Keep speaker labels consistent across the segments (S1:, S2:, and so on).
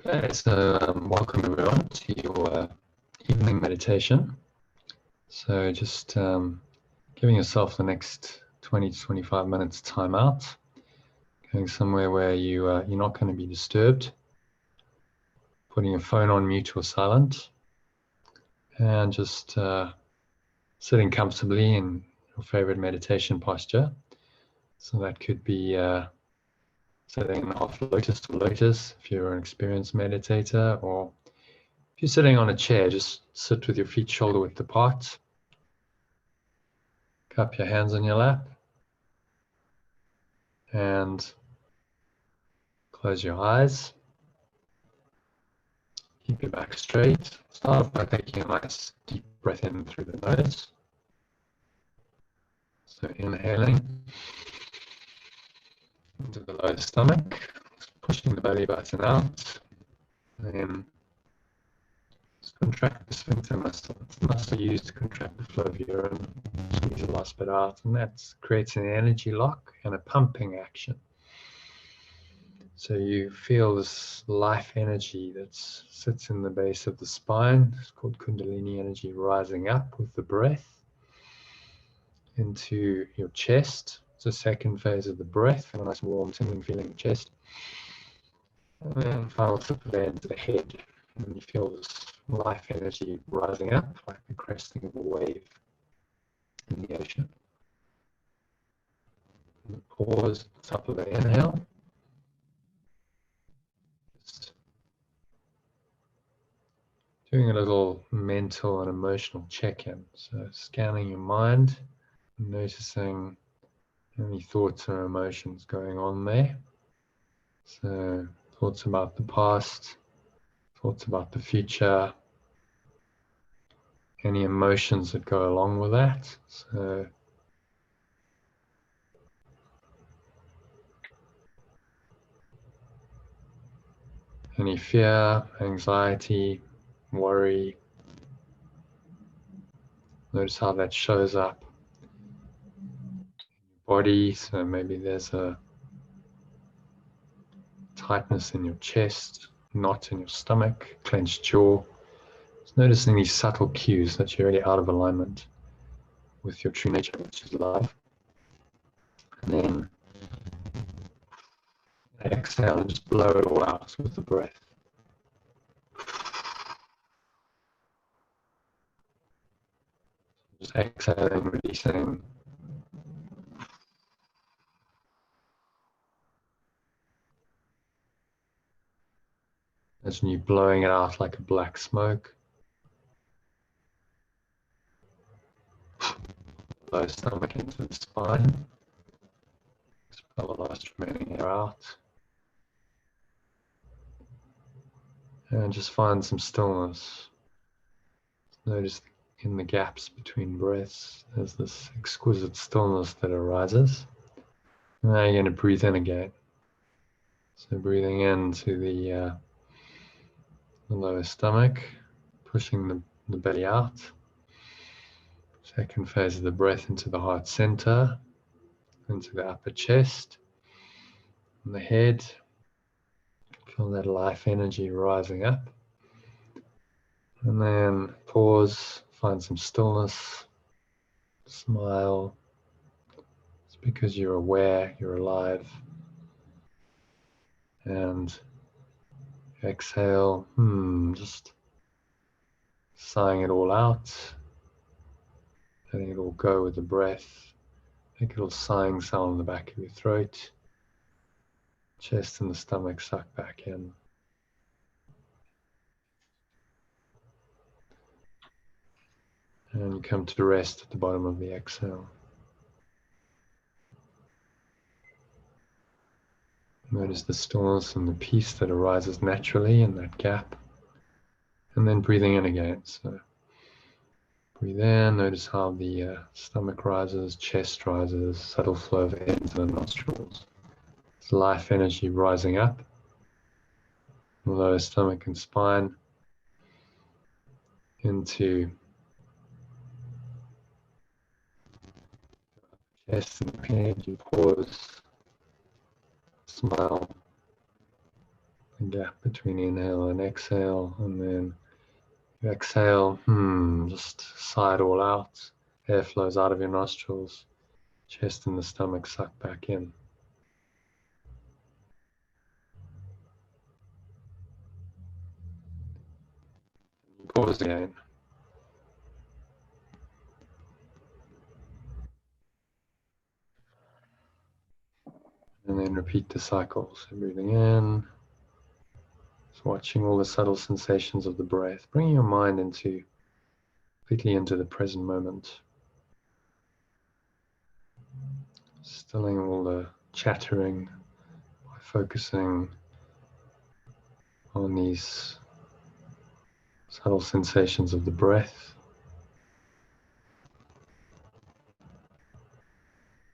S1: Okay, so welcome everyone to your evening meditation. So just giving yourself the next 20 to 25 minutes time out, going somewhere where you're not going to be disturbed, putting your phone on mute or silent, and just sitting comfortably in your favorite meditation posture. So that could be sitting in half lotus or lotus if you're an experienced meditator, or if you're sitting on a chair, just sit with your feet shoulder width apart. Cup your hands on your lap and close your eyes. Keep your back straight. Start off by taking a nice deep breath in through the nose. So inhaling into the lower stomach, pushing the belly button out, and then just contract the sphincter muscle. It's the muscle used to contract the flow of urine, squeeze the last bit out, and that creates an energy lock and a pumping action. So you feel this life energy that sits in the base of the spine. It's called Kundalini energy, rising up with the breath into your chest. It's the second phase of the breath. Feel a nice warm tingling feeling in the chest. And then final tip of the end to the head. And you feel this life energy rising up like the cresting of a wave in the ocean. And pause at the top of the inhale. Doing a little mental and emotional check-in. So scanning your mind, noticing any thoughts or emotions going on there. So thoughts about the past, thoughts about the future, any emotions that go along with that. So any fear, anxiety, worry. Notice how that shows up in your body. So maybe there's a tightness in your chest, knot in your stomach, clenched jaw. Just noticing these subtle cues that you're really out of alignment with your true nature, which is love. And then exhale and just blow it all out with the breath. Just exhaling, releasing. Imagine you blowing it out like a black smoke. Low stomach into the spine. Expel the last remaining air out. And just find some stillness. Notice in the gaps between breaths, there's this exquisite stillness that arises. And now you're going to breathe in again. So breathing into the lower stomach, pushing the belly out. Second phase of the breath into the heart center, into the upper chest, and the head. Feel that life energy rising up. And then pause, find some stillness, smile. It's because you're aware, you're alive. And exhale, just sighing it all out, letting it all go with the breath. Make a little sighing sound in the back of your throat. Chest and the stomach suck back in. And come to rest at the bottom of the exhale. Notice the stillness and the peace that arises naturally in that gap. And then breathing in again. So breathe in, notice how the stomach rises, chest rises, subtle flow of air into the nostrils. It's life energy rising up. The lower stomach and spine into chest and head. You pause, smile, a gap between inhale and exhale, and then you exhale, just sigh it all out. Air flows out of your nostrils, chest and the stomach suck back in. Pause again. And then repeat the cycle. So breathing in, just watching all the subtle sensations of the breath, bringing your mind completely into the present moment. Stilling all the chattering by focusing on these subtle sensations of the breath.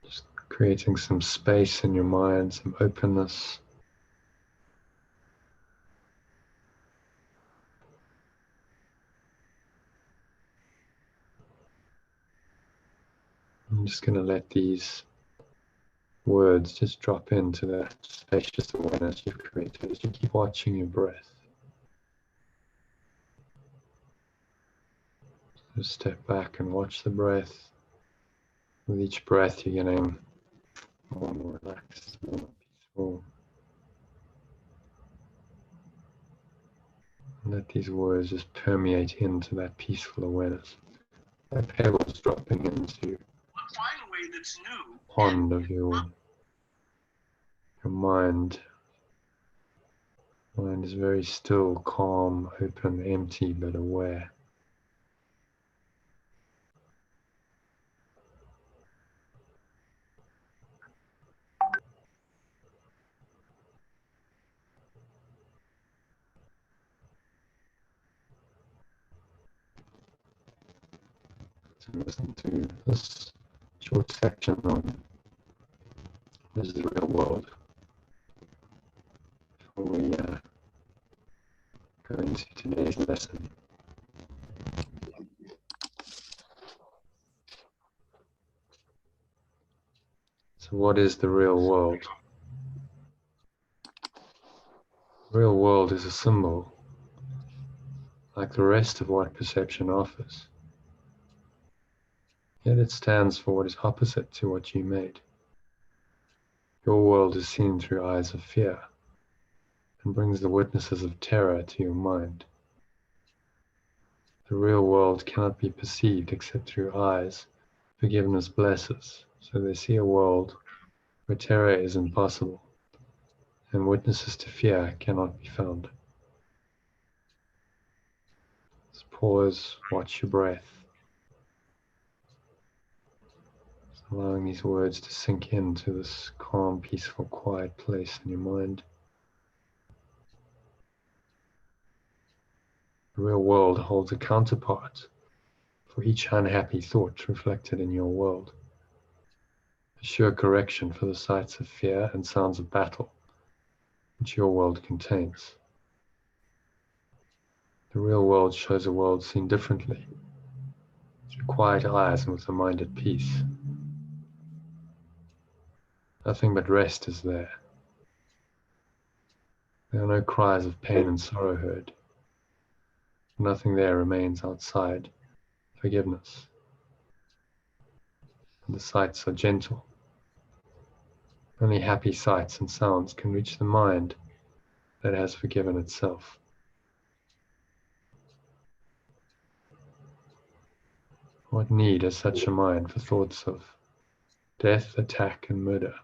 S1: Just creating some space in your mind, some openness. I'm just going to let these words just drop into that spacious awareness you've created as you keep watching your breath. Just step back and watch the breath. With each breath you're getting more and more relaxed, more peaceful. And let these words just permeate into that peaceful awareness. Like pebbles dropping into the pond of your mind. Mind is very still, calm, open, empty, but aware. So listen to this short section on this is the real world before we go into today's lesson. So what is the real world? The real world is a symbol, like the rest of what perception offers. Yet it stands for what is opposite to what you made. Your world is seen through eyes of fear and brings the witnesses of terror to your mind. The real world cannot be perceived except through eyes forgiveness blesses, so they see a world where terror is impossible and witnesses to fear cannot be found. Just pause, watch your breath, just allowing these words to sink into this calm, peaceful, quiet place in your mind. The real world holds a counterpart for each unhappy thought reflected in your world. A sure correction for the sights of fear and sounds of battle which your world contains. The real world shows a world seen differently, through quiet eyes and with a mind at peace. Nothing but rest is there. There are no cries of pain and sorrow heard. Nothing there remains outside forgiveness. And the sights are gentle. Only happy sights and sounds can reach the mind that has forgiven itself. What need has such a mind for thoughts of death, attack, and murder?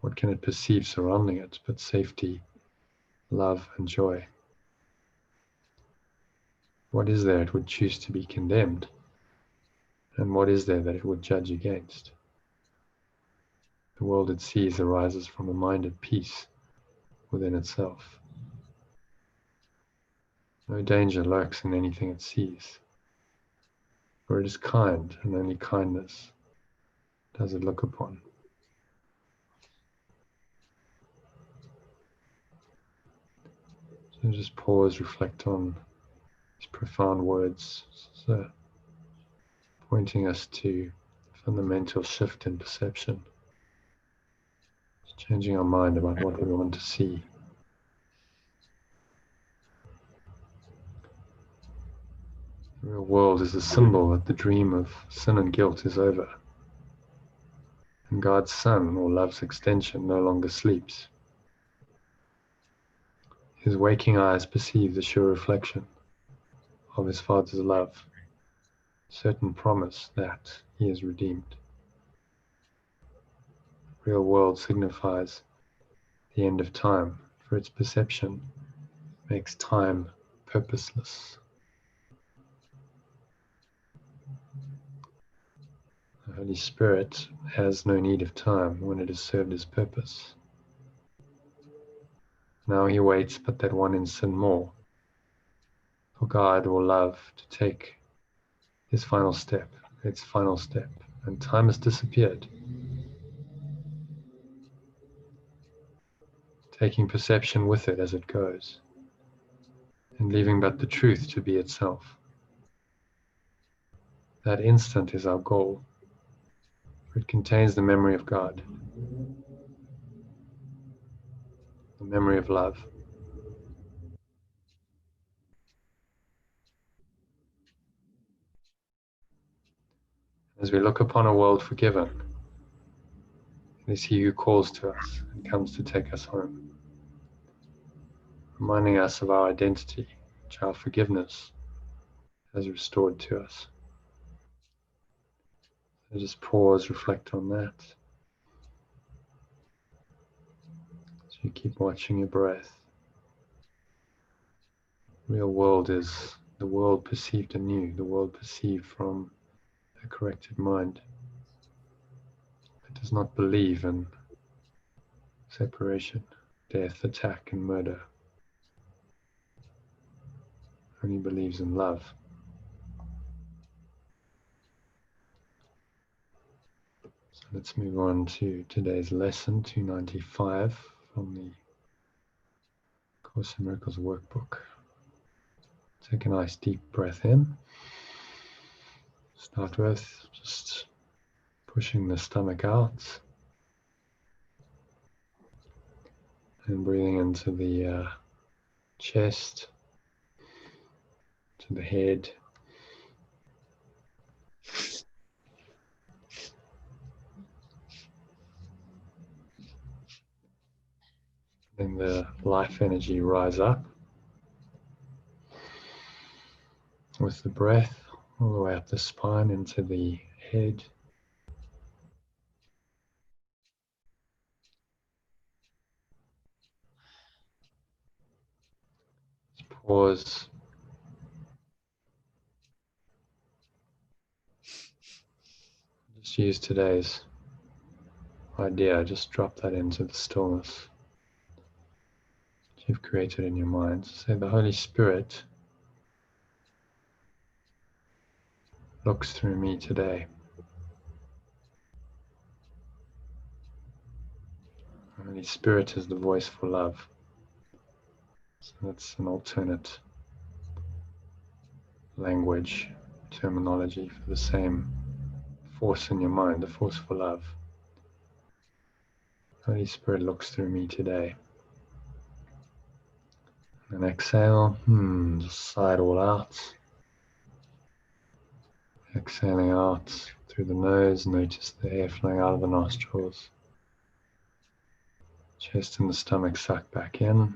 S1: What can it perceive surrounding it but safety, love, and joy? What is there it would choose to be condemned? And what is there that it would judge against? The world it sees arises from a mind at peace within itself. No danger lurks in anything it sees, for it is kind, and only kindness does it look upon. So just pause, reflect on these profound words, so pointing us to a fundamental shift in perception. It's changing our mind about what we want to see. real world is a symbol that the dream of sin and guilt is over, and God's Son, or love's extension, no longer sleeps. His waking eyes perceive the sure reflection of his Father's love, certain promise that he is redeemed. Real world signifies the end of time, for its perception makes time purposeless. The Holy Spirit has no need of time when it has served his purpose. Now he waits but that one instant more, for God or love to take his final step, its final step, and time has disappeared, taking perception with it as it goes, and leaving but the truth to be itself. That instant is our goal, for it contains the memory of God, the memory of love. As we look upon a world forgiven, it is he who calls to us and comes to take us home, reminding us of our identity, which our forgiveness has restored to us. So just pause, reflect on that. So you keep watching your breath. Real world is the world perceived anew, the world perceived from a corrected mind. It does not believe in separation, death, attack, and murder. Only believes in love. So let's move on to today's lesson 295 from the Course in Miracles Workbook. Take a nice deep breath in. Start with just pushing the stomach out and breathing into the chest, to the head, then the life energy rise up with the breath all the way up the spine into the head. Just pause. Just use today's idea, just drop that into the stillness that you've created in your mind. Say, the Holy Spirit looks through me today. The Holy Spirit is the voice for love. So that's an alternate language, terminology for the same force in your mind, the force for love. Holy Spirit looks through me today. And exhale, just sigh it all out. Exhaling out through the nose, notice the air flowing out of the nostrils. Chest and the stomach suck back in.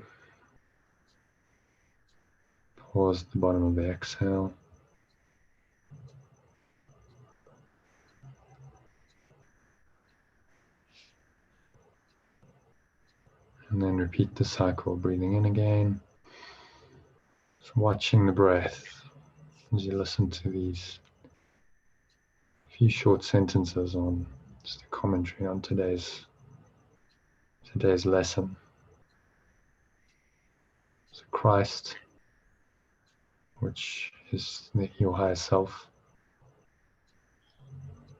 S1: Pause at the bottom of the exhale. And then repeat the cycle, breathing in again. So watching the breath as you listen to these few short sentences on just a commentary on today's lesson. So Christ, which is your higher self,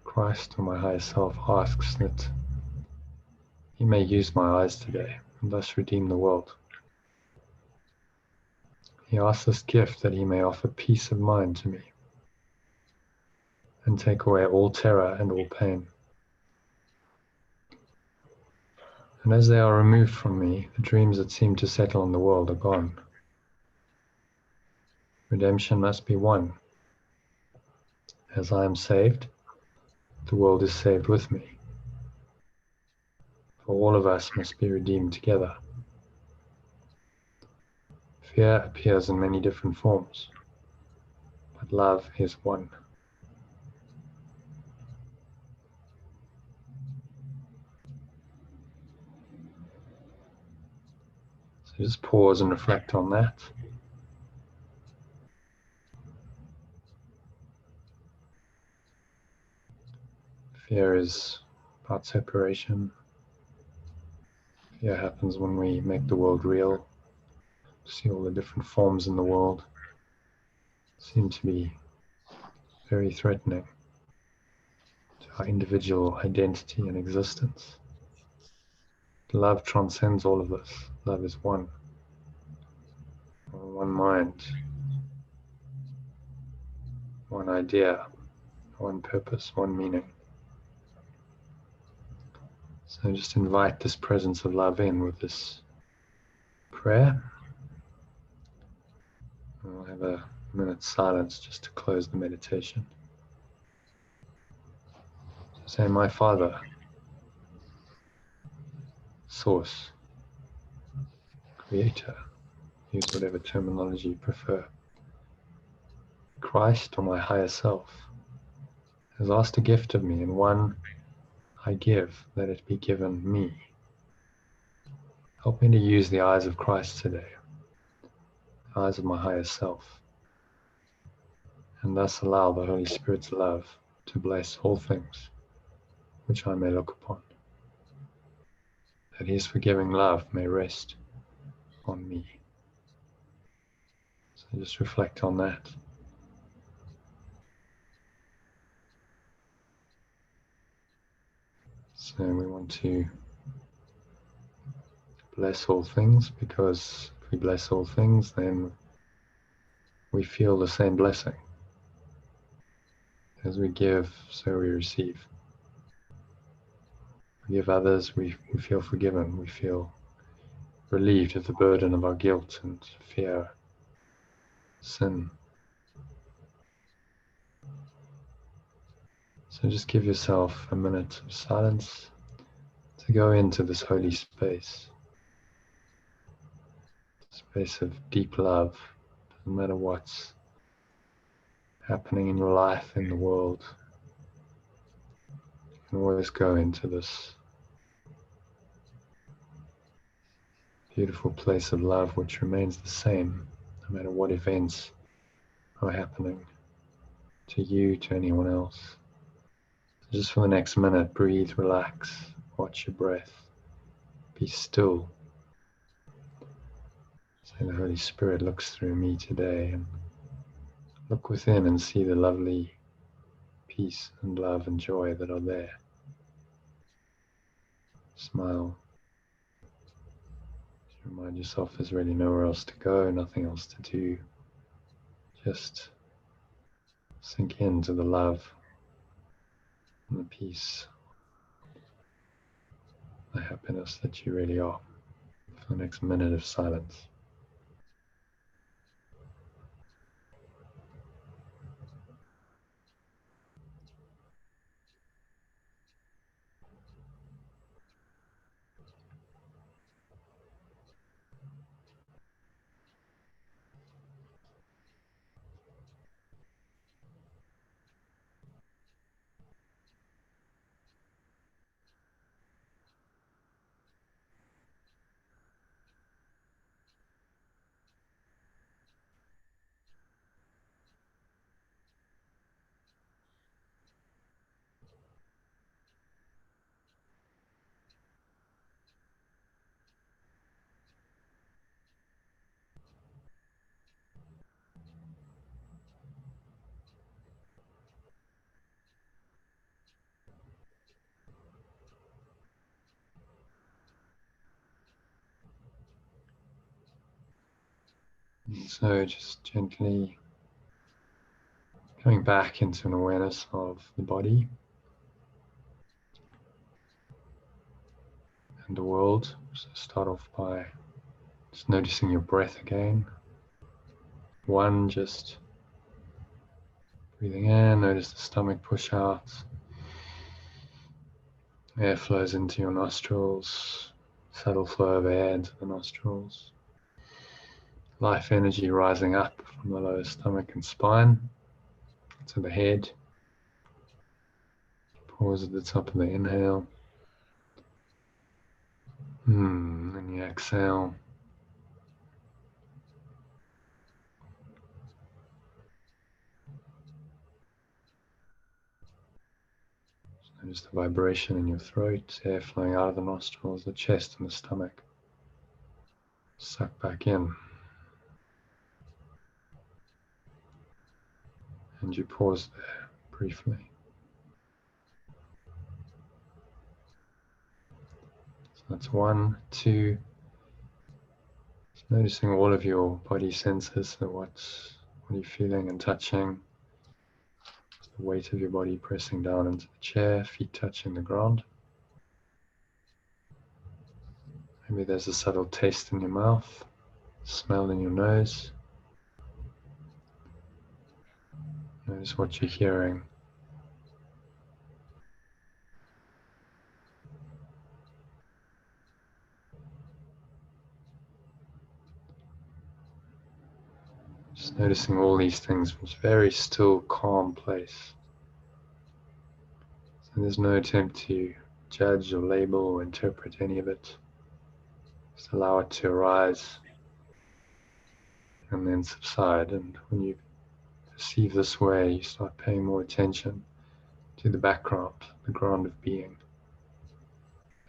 S1: Christ, or my higher self, asks that he may use my eyes today and thus redeem the world. He asks this gift that he may offer peace of mind to me and take away all terror and all pain. And as they are removed from me, the dreams that seem to settle on the world are gone. Redemption must be won, As I am saved, the world is saved with me. For all of us must be redeemed together. Fear appears in many different forms, but love is one. So just pause and reflect on that. Fear is about separation. Fear happens when we make the world real. See all the different forms in the world seem to be very threatening to our individual identity and existence. Love transcends all of this. Love is one. One mind, one idea, one purpose, one meaning. So just invite this presence of love in with this prayer. We'll have a minute's silence just to close the meditation. So say, my Father, Source, Creator, use whatever terminology you prefer. Christ, or my higher self, has asked a gift of me, and one I give, let it be given me. Help me to use the eyes of Christ today, the eyes of my higher self, and thus allow the Holy Spirit's love to bless all things which I may look upon, that His forgiving love may rest on me. So just reflect on that. So we want to bless all things, because if we bless all things, then we feel the same blessing. As we give, so we receive. We give others, we feel forgiven, we feel relieved of the burden of our guilt and fear, sin. So just give yourself a minute of silence to go into this holy space, space of deep love. No matter what's happening in your life, in the world, you can always go into this beautiful place of love, which remains the same no matter what events are happening to you, to anyone else. So just for the next minute, breathe, relax, watch your breath, be still. Say, the Holy Spirit looks through me today, and look within and see the lovely peace and love and joy that are there. Smile. Remind yourself there's really nowhere else to go, nothing else to do. Just sink into the love and the peace, the happiness that you really are, for the next minute of silence. And so just gently coming back into an awareness of the body and the world. So start off by just noticing your breath again. One, just Breathing in, notice the stomach push out. Air flows into your nostrils, subtle flow of air into the nostrils. Life energy rising up from the lower stomach and spine to the head. Pause at the top of the inhale. And you exhale. Notice the vibration in your throat, air flowing out of the nostrils, the chest and the stomach. Suck back in. And you pause there briefly. So that's 1, 2. Just noticing all of your body senses. So what are you feeling and touching? The weight of your body pressing down into the chair, feet touching the ground. Maybe there's a subtle taste in your mouth, smell in your nose. Notice what you're hearing. Just noticing all these things from a very still, calm place. So there's no attempt to judge or label or interpret any of it. Just allow it to arise and then subside. And when you perceive this way, you start paying more attention to the background, the ground of being,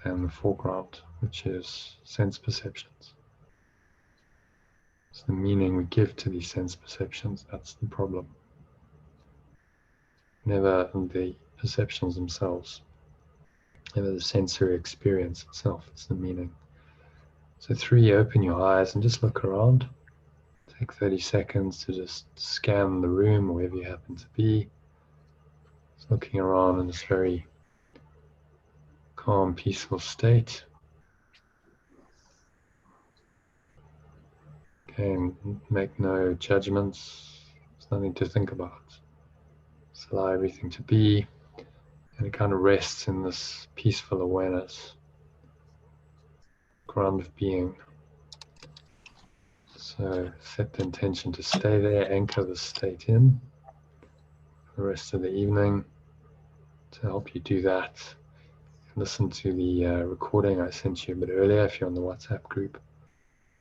S1: and the foreground, which is sense perceptions. It's the meaning we give to these sense perceptions, that's the problem. Never the perceptions themselves, never the sensory experience itself, it's the meaning. So 3, open your eyes and just look around. Take 30 seconds to just scan the room, wherever you happen to be. Just looking around in this very calm, peaceful state. Okay, make no judgments. There's nothing to think about. Just allow everything to be, and it kind of rests in this peaceful awareness, ground of being. So set the intention to stay there, anchor the state in for the rest of the evening. To help you do that, listen to the recording I sent you a bit earlier if you're on the WhatsApp group.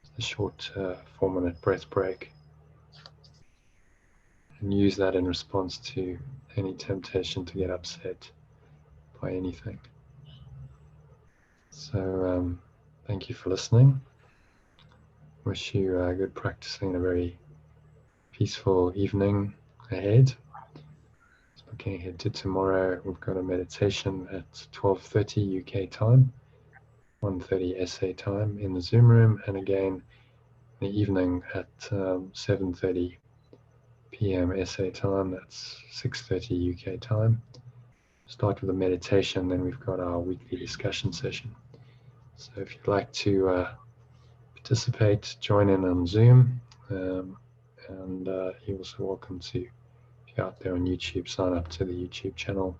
S1: It's a short 4-minute breath break. And use that in response to any temptation to get upset by anything. So thank you for listening. Wish you good practicing, a very peaceful evening ahead. Just looking ahead to tomorrow, we've got a meditation at 12:30 UK time, 1:30 SA time in the Zoom room, and again in the evening at 7:30 PM SA time, that's 6:30 UK time. Start with a meditation, then we've got our weekly discussion session. So if you'd like to participate, join in on Zoom, and you're also welcome to, if you're out there on YouTube, sign up to the YouTube channel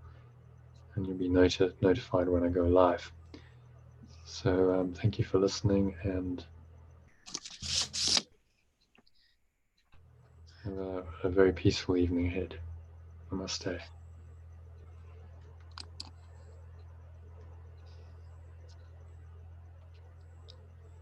S1: and you'll be notified when I go live. So thank you for listening, and have a very peaceful evening ahead. Namaste.